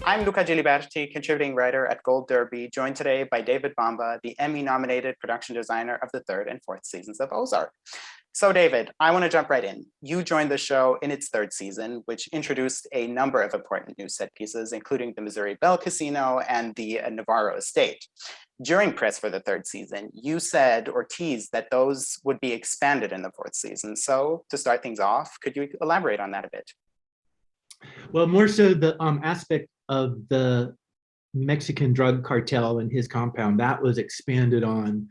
I'm Luca Giliberti, contributing writer at Gold Derby, joined today by David Bomba, the Emmy-nominated production designer of the third and fourth seasons of Ozark. So David, I want to jump right in. You joined the show in its third season, which introduced a number of important new set pieces, including the Missouri Belle Casino and the Navarro Estate. During press for the third season, you said or teased that those would be expanded in the fourth season. So to start things off, could you elaborate on that a bit? Well, more so the aspect of the Mexican drug cartel and his compound that was expanded on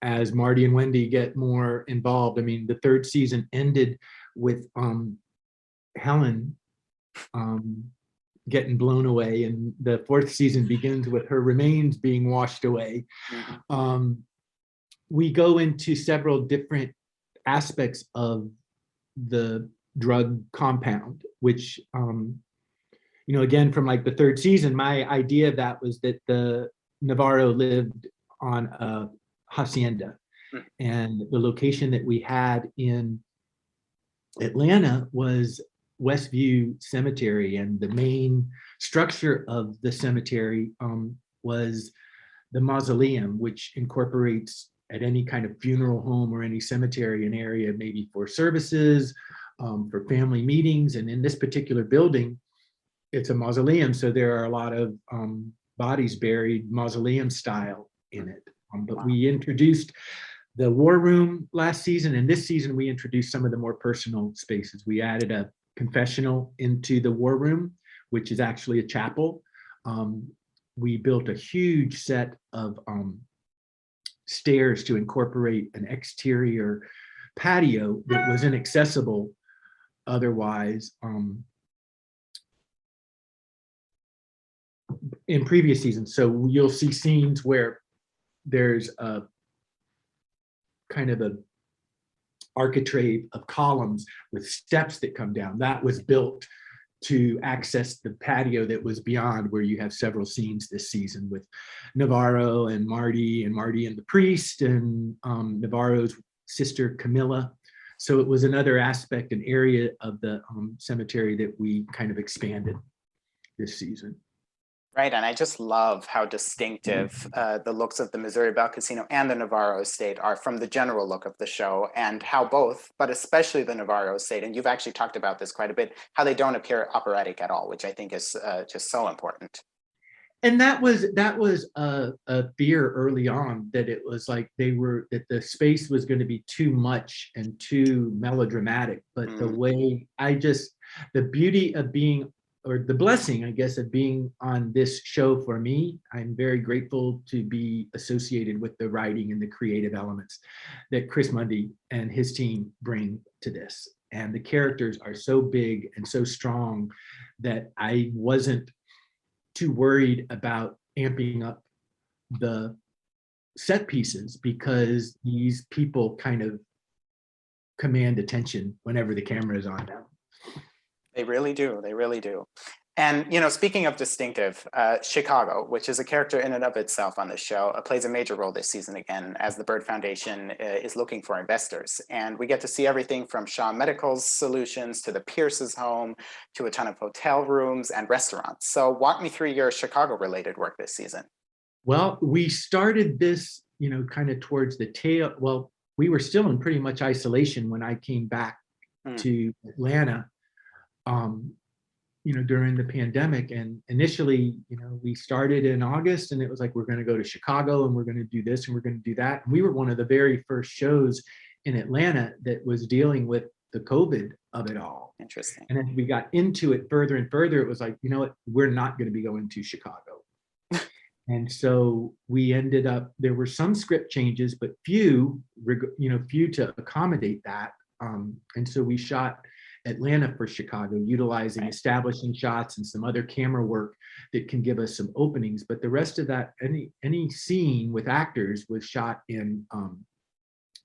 as Marty and Wendy get more involved. I mean, the third season ended with Helen getting blown away, and the fourth season begins with her remains being washed away. We go into several different aspects of the drug compound, which again, from like the third season, my idea of that was that the Navarro lived on a hacienda, and the location that we had in Atlanta was Westview Cemetery, and the main structure of the cemetery was the mausoleum, which incorporates at any kind of funeral home or any cemetery an area maybe for services, for family meetings. And in this particular building, it's a mausoleum, so there are a lot of bodies buried mausoleum style in it. But we introduced the war room last season, and this season we introduced some of the more personal spaces. We added a confessional into the war room, which is actually a chapel. We built a huge set of stairs to incorporate an exterior patio that was inaccessible otherwise in previous seasons. So you'll see scenes where there's a kind of a architrave of columns with steps that come down. That was built to access the patio that was beyond, where you have several scenes this season with Navarro and Marty and the priest and Navarro's sister Camilla. So it was another aspect, an area of the cemetery that we kind of expanded this season. Right, and I just love how distinctive the looks of the Missouri Belle Casino and the Navarro Estate are from the general look of the show, and how both, but especially the Navarro Estate, and you've actually talked about this quite a bit, how they don't appear operatic at all, which I think is just so important. And that was a fear early on, that it was like that the space was going to be too much and too melodramatic. But the way the beauty of being, or the blessing, I guess, of being on this show for me, I'm very grateful to be associated with the writing and the creative elements that Chris Mundy and his team bring to this. And the characters are so big and so strong that I wasn't too worried about amping up the set pieces, because these people kind of command attention whenever the camera is on them. They really do. They really do. And, speaking of distinctive, Chicago, which is a character in and of itself on this show, plays a major role this season again, as the Byrd Foundation is looking for investors. And we get to see everything from Shaw Medical's solutions to the Pierce's home to a ton of hotel rooms and restaurants. So walk me through your Chicago-related work this season. Well, we started this, kind of towards the tail. Well, we were still in pretty much isolation when I came back to Atlanta. During the pandemic, and initially, we started in August, and it was like, we're going to go to Chicago and we're going to do this and we're going to do that. And we were one of the very first shows in Atlanta that was dealing with the COVID of it all. Interesting. And as we got into it further and further, it was like, we're not going to be going to Chicago. And so we ended up, there were some script changes, but few to accommodate that. And so we shot Atlanta for Chicago, utilizing establishing shots and some other camera work that can give us some openings. But the rest of that, any scene with actors was shot in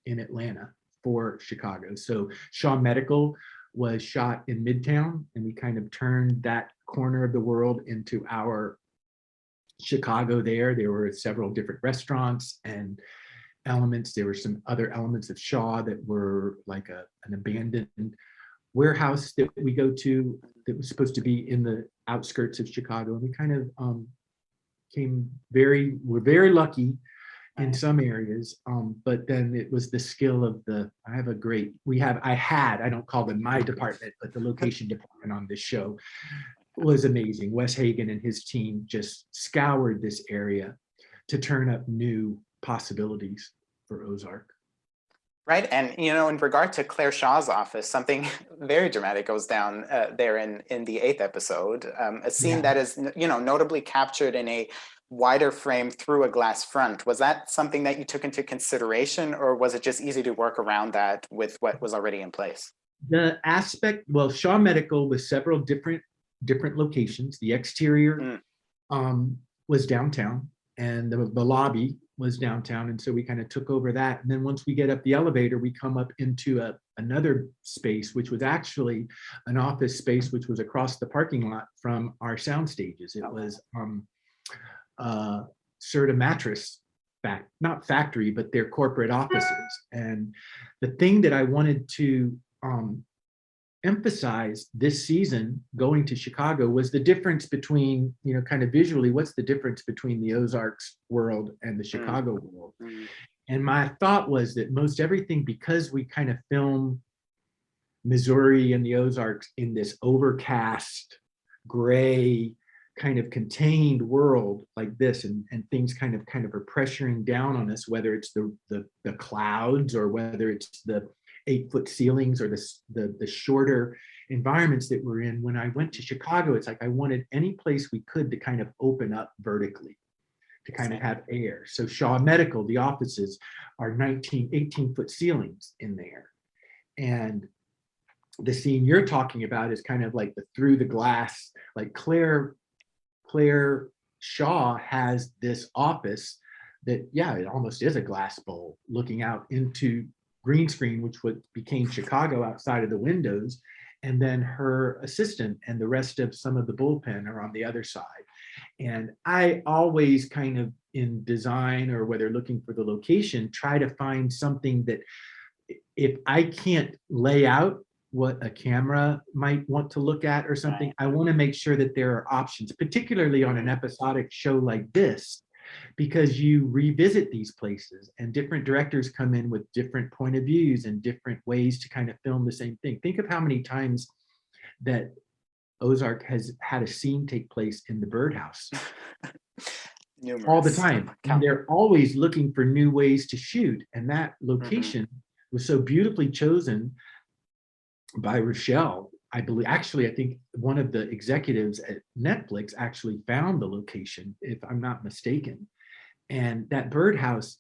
Atlanta for Chicago. So Shaw Medical was shot in Midtown, and we kind of turned that corner of the world into our Chicago there. There were several different restaurants and elements. There were some other elements of Shaw that were like an abandoned warehouse that we go to that was supposed to be in the outskirts of Chicago. And we kind of we're very lucky in some areas, but then it was the skill of I don't call them my department, but the location department on this show was amazing. Wes Hagen and his team just scoured this area to turn up new possibilities for Ozark. Right, and in regard to Claire Shaw's office, something very dramatic goes down there in the 8th episode. A scene that is, notably captured in a wider frame through a glass front. Was that something that you took into consideration, or was it just easy to work around that with what was already in place? The aspect, well, Shaw Medical was several different locations. The exterior was downtown, and the lobby was downtown, and so we kind of took over that. And then once we get up the elevator, we come up into another space, which was actually an office space, which was across the parking lot from our sound stages. It was Serta Mattress not factory, but their corporate offices. And the thing that I wanted to emphasize this season going to Chicago was the difference between, kind of visually, what's the difference between the Ozarks world and the Chicago world. And my thought was that most everything, because we kind of film Missouri and the Ozarks in this overcast, gray, kind of contained world like this, and things kind of are pressuring down on us, whether it's the clouds or whether it's the 8-foot ceilings or the shorter environments that we're in. When I went to Chicago, it's like I wanted any place we could to kind of open up vertically, to kind of have air. So Shaw Medical, the offices are 18-foot ceilings in there. And the scene you're talking about is kind of like through the glass, like Claire Shaw has this office that, it almost is a glass bowl looking out into green screen, which became Chicago outside of the windows. And then her assistant and the rest of some of the bullpen are on the other side. And I always kind of, in design or whether looking for the location, try to find something that if I can't lay out what a camera might want to look at or something, I want to make sure that there are options, particularly on an episodic show like this, because you revisit these places and different directors come in with different point of views and different ways to kind of film the same thing. Think of how many times that Ozark has had a scene take place in the birdhouse. Numerous. All the time. And they're always looking for new ways to shoot. And that location was so beautifully chosen by Rochelle. I believe, actually, I think one of the executives at Netflix actually found the location, if I'm not mistaken. And that birdhouse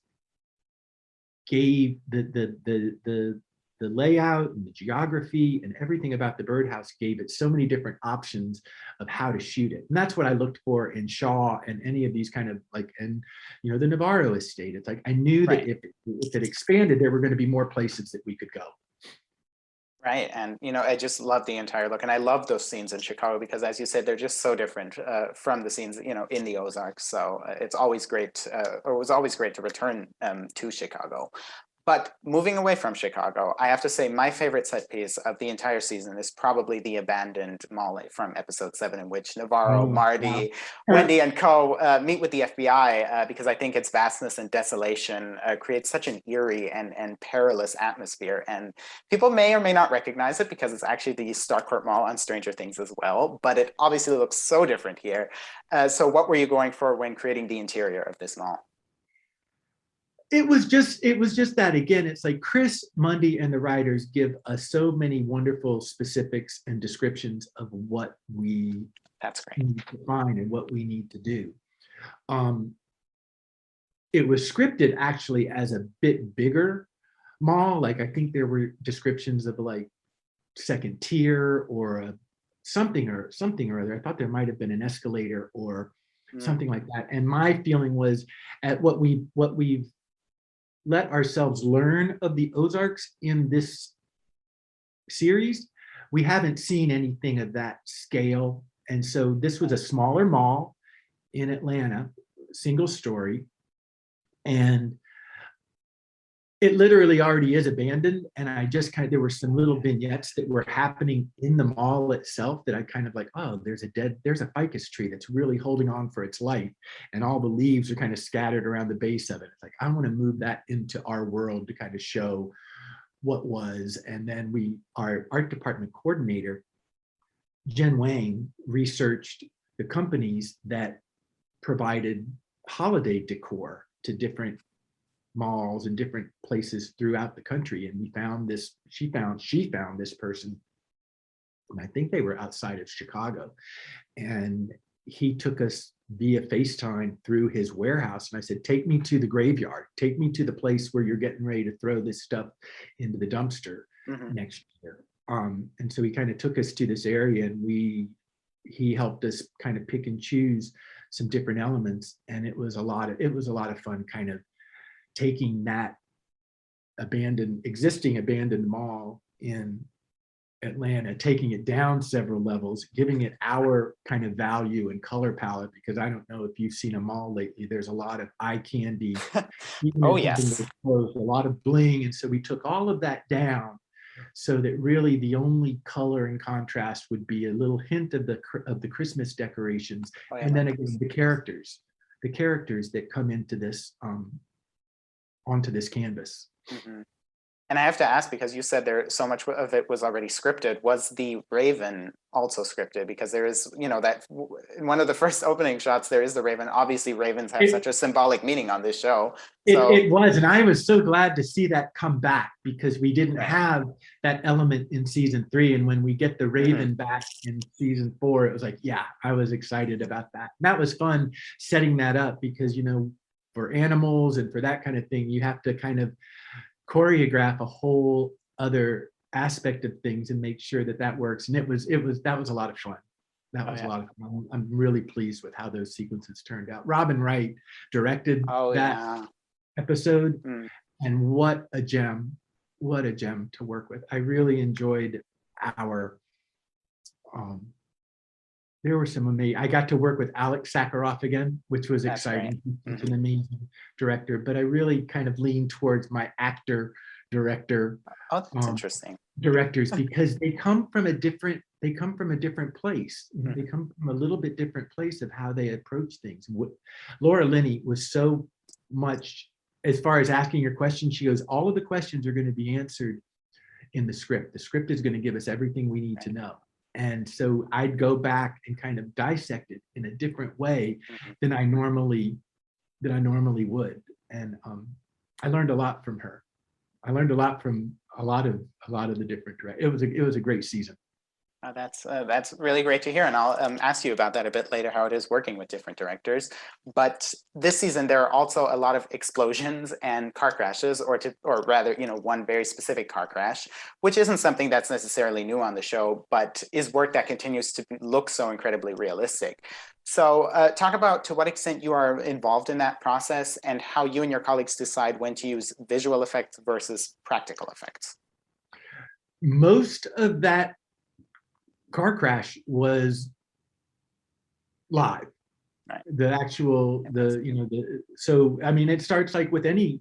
gave the layout and the geography and everything about the birdhouse gave it so many different options of how to shoot it. And that's what I looked for in Shaw and any of these kind of the Navarro estate. It's like I knew that if it expanded, there were going to be more places that we could go. Right. And, I just love the entire look. And I love those scenes in Chicago because, as you said, they're just so different from the scenes, in the Ozarks. So it's always great, or it was always great to return to Chicago. But moving away from Chicago, I have to say my favorite set piece of the entire season is probably the abandoned mall from episode 7, in which Navarro, Marty, Wendy, and co meet with the FBI because I think its vastness and desolation creates such an eerie and perilous atmosphere. And people may or may not recognize it because it's actually the Starcourt Mall on Stranger Things as well, but it obviously looks so different here. So what were you going for when creating the interior of this mall? It was just that, again, it's like Chris Mundy and the writers give us so many wonderful specifics and descriptions of what we need to find and what we need to do. It was scripted actually as a bit bigger mall. Like I think there were descriptions of like second tier or something or other. I thought there might have been an escalator or something like that. And my feeling was at what we've let ourselves learn of the Ozarks in this series, we haven't seen anything of that scale. And so this was a smaller mall in Atlanta, single story. And it literally already is abandoned. And I just kind of, there were some little vignettes that were happening in the mall itself that I kind of like, oh, there's a ficus tree that's really holding on for its life. And all the leaves are kind of scattered around the base of it. It's like, I want to move that into our world to kind of show what was. And then our art department coordinator, Jen Wang, researched the companies that provided holiday decor to different malls and different places throughout the country. And she found this person, and I think they were outside of Chicago. And he took us via FaceTime through his warehouse. And I said, take me to the graveyard, take me to the place where you're getting ready to throw this stuff into the dumpster next year. And so he kind of took us to this area, and he helped us kind of pick and choose some different elements. And it was a lot of fun kind of taking that existing abandoned mall in Atlanta, taking it down several levels, giving it our kind of value and color palette, because I don't know if you've seen a mall lately, there's a lot of eye candy, oh yes, a lot of bling. And so we took all of that down so that really the only color and contrast would be a little hint of the Christmas decorations. Oh, yeah, and then again, the characters that come into this onto this canvas. And I have to ask, because you said there so much of it was already scripted, was the Raven also scripted? Because there is, that in one of the first opening shots, there is the Raven. Obviously, ravens have such a symbolic meaning on this show. So. It was, and I was so glad to see that come back, because we didn't have that element in season 3. And when we get the Raven back in season 4, it was like, yeah, I was excited about that. And that was fun setting that up, because, for animals and for that kind of thing, you have to kind of choreograph a whole other aspect of things and make sure that works. And that was a lot of fun. That was a lot of fun. I'm really pleased with how those sequences turned out. Robin Wright directed that episode, and what a gem to work with. I really enjoyed there were some amazing, I got to work with Alex Sakharov again, which was exciting. He's an amazing director, but I really kind of leaned towards my actor director. Oh, that's interesting. Directors, because they come from a different place. They come from a little bit different place of how they approach things. Laura Linney was so much, as far as asking your questions, she goes, all of the questions are going to be answered in the script. The script is going to give us everything we need to know. And so I'd go back and kind of dissect it in a different way than I normally would. And I learned a lot from her. I learned a lot from a lot of the different directors. It was a great season. That's really great to hear, and I'll ask you about that a bit later, how it is working with different directors. But this season, there are also a lot of explosions and car crashes, or rather, one very specific car crash, which isn't something that's necessarily new on the show, but is work that continues to look so incredibly realistic. So talk about to what extent you are involved in that process, and how you and your colleagues decide when to use visual effects versus practical effects. Most of that car crash was live. Right. So I mean, it starts like with any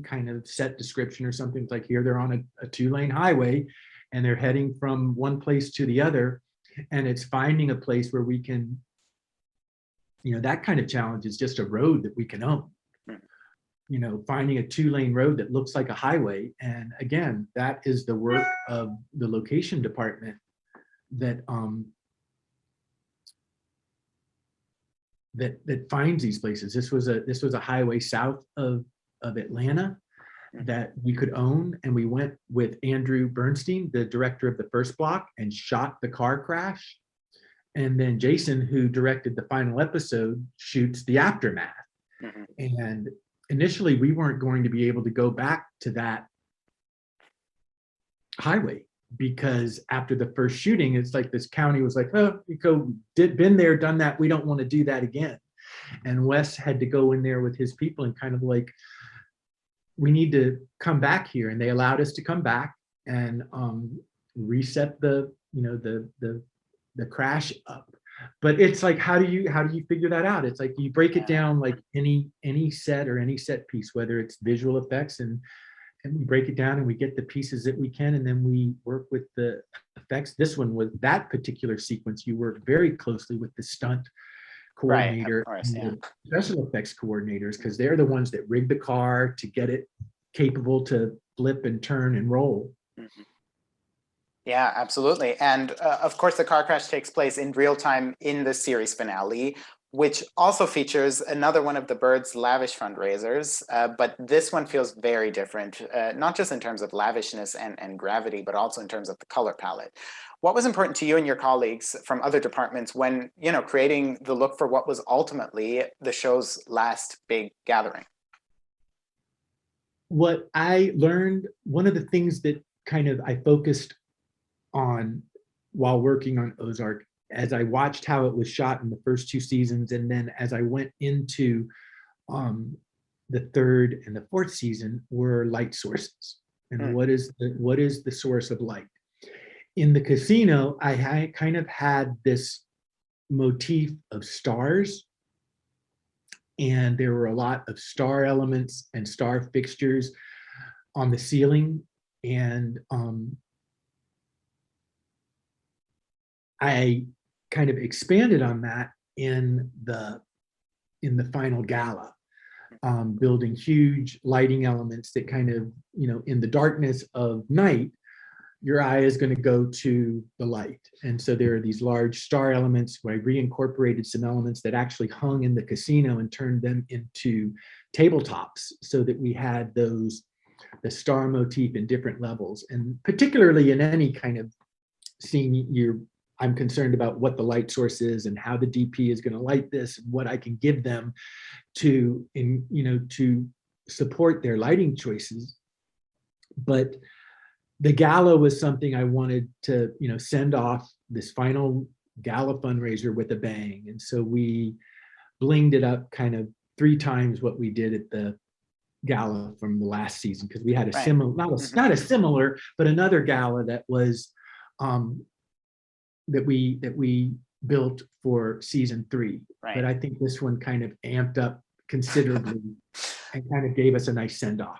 kind of set description or something. It's like, here they're on a 2-lane highway and they're heading from one place to the other, and it's finding a place where we can, that kind of challenge is just a road that we can own. Finding a 2-lane road that looks like a highway. And again, that is the work of the location department that finds these places. This was a highway south of Atlanta that we could own, and we went with Andrew Bernstein, the director of the first block, and shot the car crash. And then Jason, who directed the final episode, shoots the aftermath. And initially, we weren't going to be able to go back to that highway, because after the first shooting, it's like this county was like, oh, been there, done that. We don't want to do that again. And Wes had to go in there with his people and kind of like, we need to come back here. And they allowed us to come back and reset the crash up. but it's like, how do you figure that out? It's like you break it down like any set or any set piece, whether it's visual effects, and we break it down and we get the pieces that we can, and then we work with the effects. This one, with that particular sequence, you work very closely with the stunt Right, of coordinator course, and yeah. the special effects coordinators, because they're the ones that rig the car to get it capable to flip and turn and roll. Mhm. Yeah, absolutely. And of course, the car crash takes place in real time in the series finale, which also features another one of the Byrdes' lavish fundraisers. But this one feels very different, not just in terms of lavishness and gravity, but also in terms of the color palette. What was important to you and your colleagues from other departments when, creating the look for what was ultimately the show's last big gathering? What I learned, one of the things that kind of I focused on while working on Ozark, as I watched how it was shot in the first two seasons, and then as I went into the third and the fourth season, were light sources. And what is the source of light? In the casino, I kind of had this motif of stars, and there were a lot of star elements and star fixtures on the ceiling, and I kind of expanded on that in the final gala, building huge lighting elements that kind of, in the darkness of night, your eye is going to go to the light. And so there are these large star elements where I reincorporated some elements that actually hung in the casino and turned them into tabletops, so that we had the star motif in different levels. And particularly in any kind of scene, I'm concerned about what the light source is and how the DP is going to light this, and what I can give them to support their lighting choices. But the gala was something I wanted to, send off this final gala fundraiser with a bang. And so we blinged it up kind of 3 times what we did at the gala from the last season, because we had a similar, not a similar, but another gala that was that we built for season 3. Right. But I think this one kind of amped up considerably and kind of gave us a nice send-off.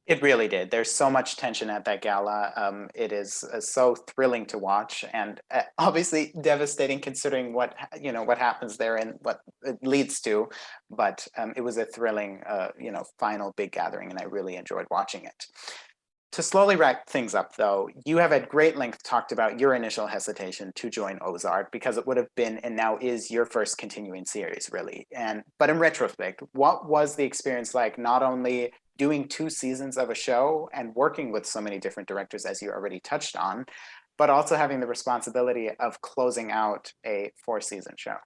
It really did. There's so much tension at that gala. It is so thrilling to watch, and obviously devastating considering what happens there and what it leads to. But it was a thrilling, final big gathering, and I really enjoyed watching it. To slowly wrap things up, though, you have at great length talked about your initial hesitation to join Ozark, because it would have been and now is your first continuing series, really. But in retrospect, what was the experience like, not only doing 2 seasons of a show and working with so many different directors, as you already touched on, but also having the responsibility of closing out a 4-season show?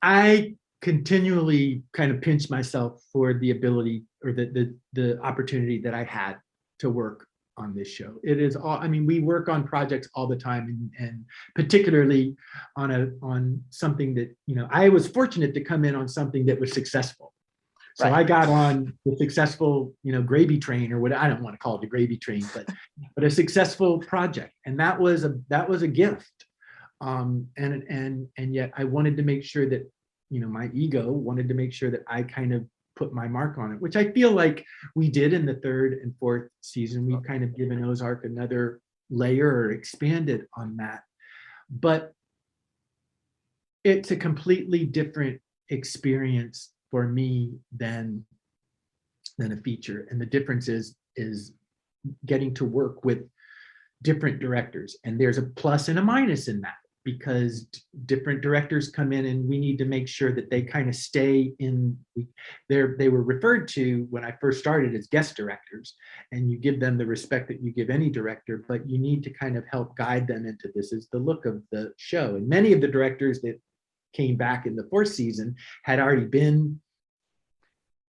I continually kind of pinch myself for the ability or the opportunity that I had to work on this show. It is all, we work on projects all the time, and particularly on something that, I was fortunate to come in on something that was successful. So right. I got on the successful, gravy train, or what, I don't want to call it the gravy train, but a successful project. And that was a gift. And yet I wanted to make sure that, my ego wanted to make sure that I kind of put my mark on it, which I feel like we did in the 3rd and 4th season. We've kind of given Ozark another layer, or expanded on that. But it's a completely different experience for me than a feature. And the difference is getting to work with different directors. And there's a plus and a minus in that, because different directors come in and we need to make sure that they kind of stay in they were referred to when I first started as guest directors, and you give them the respect that you give any director, but you need to kind of help guide them into this is the look of the show. And many of the directors that came back in the 4th season had already been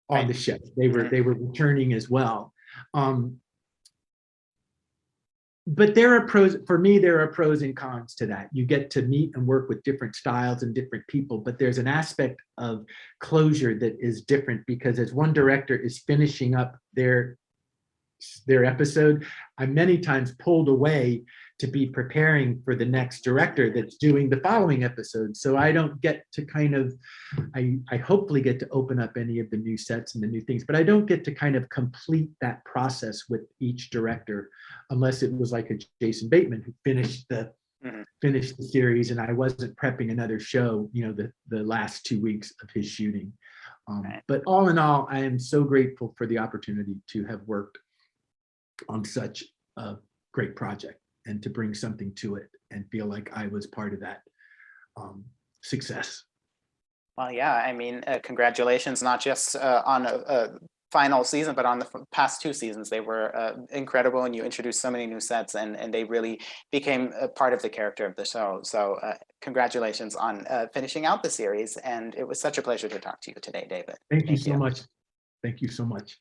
on the show. They were returning as well. But there are pros, for me, there are pros and cons to that. You get to meet and work with different styles and different people, but there's an aspect of closure that is different, because as one director is finishing up their their episode, I'm many times pulled away to be preparing for the next director that's doing the following episode. So I don't get to kind of, I hopefully get to open up any of the new sets and the new things, but I don't get to kind of complete that process with each director unless it was like a Jason Bateman who finished the series and I wasn't prepping another show, the last 2 weeks of his shooting. But all in all, I am so grateful for the opportunity to have worked on such a great project and to bring something to it and feel like I was part of that success. Well, yeah, I mean, congratulations, not just on a final season, but on the past 2 seasons. They were incredible, and you introduced so many new sets, and they really became a part of the character of the show. So congratulations on finishing out the series, and it was such a pleasure to talk to you today, David. Thank you so much. Thank you so much.